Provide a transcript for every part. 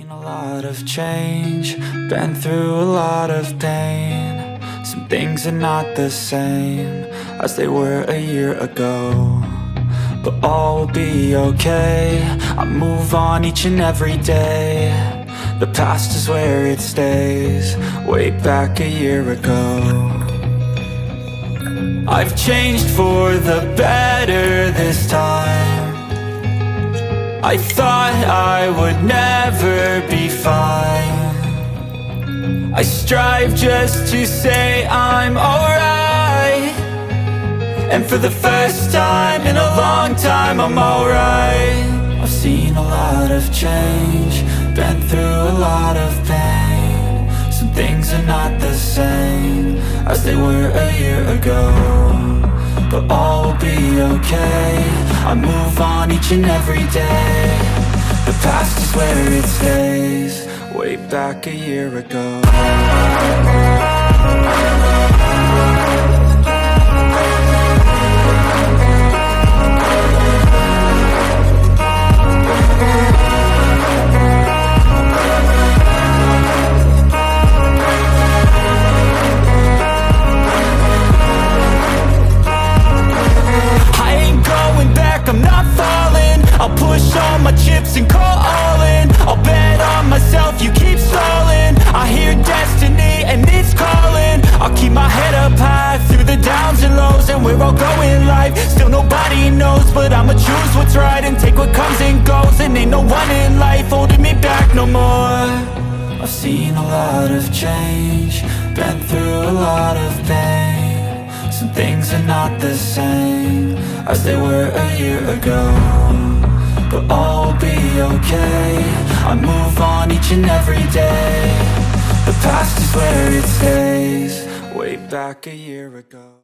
Seen a lot of change, been through a lot of pain. Some things are not the same as they were a year ago, but all will be okay. I move on each and every day. The past is where it stays, way back a year ago. I've changed for the better this time. I thought I would never be fine. I strive just to say I'm alright, and for the first time in a long time I'm alright. I've seen a lot of change, been through a lot of pain. Some things are not the same as they were a year ago, but all will be okay. I move on each and every day. The past is where it stays, way back a year ago. I'm not falling, I'll push all my chips and call all in. I'll bet on myself, you keep stalling. I hear destiny and it's calling. I'll keep my head up high through the downs and lows, and we're all going life. Still nobody knows, but I'ma choose what's right and take what comes and goes. And ain't no one in life holding me back no more. I've seen a lot of change, been through a lot of pain. Some things are not the same as they were a year ago, but all will be okay. I move on each and every day. The past is where it stays, way back a year ago.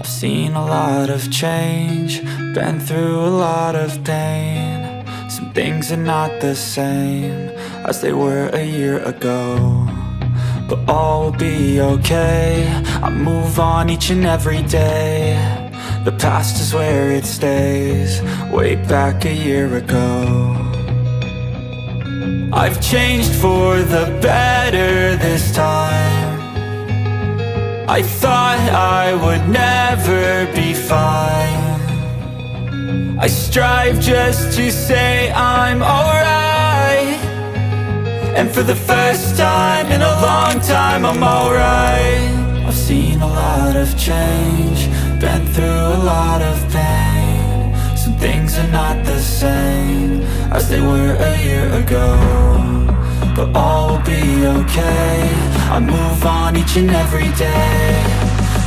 I've seen a lot of change, been through a lot of pain. Some things are not the same as they were a year ago, but all will be okay. I move on each and every day. The past is where it stays, way back a year ago. I've changed for the better this time. I thought I would never be fine. I strive just to say I'm alright, and for the first time in a long time I'm alright. I've seen a lot of change, been through a lot of pain. Some things are not the same as they were a year ago, but all will be okay. I move on each and every day.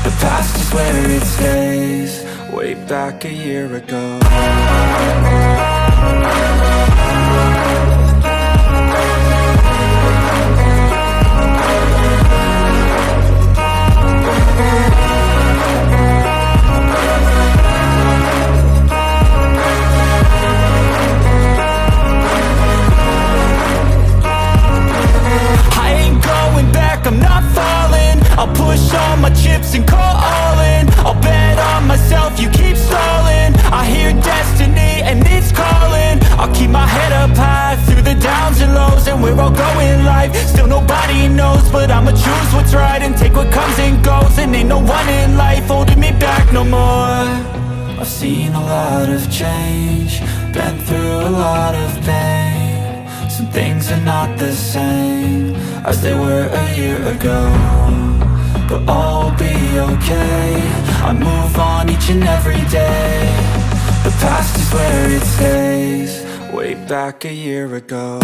The past is where it stays, way back a year ago. I'm not falling, I'll push all my chips and call all in. I'll bet on myself, you keep stalling. I hear destiny and it's calling. I'll keep my head up high through the downs and lows, and we're all going live. Still nobody knows, but I'ma choose what's right and take what comes and goes. And ain't no one in life holding me back no more. I've seen a lot of change, been through a lot of pain. Some things are not the same as they were a year ago, but all will be okay. I move on each and every day. The past is where it stays, way back a year ago.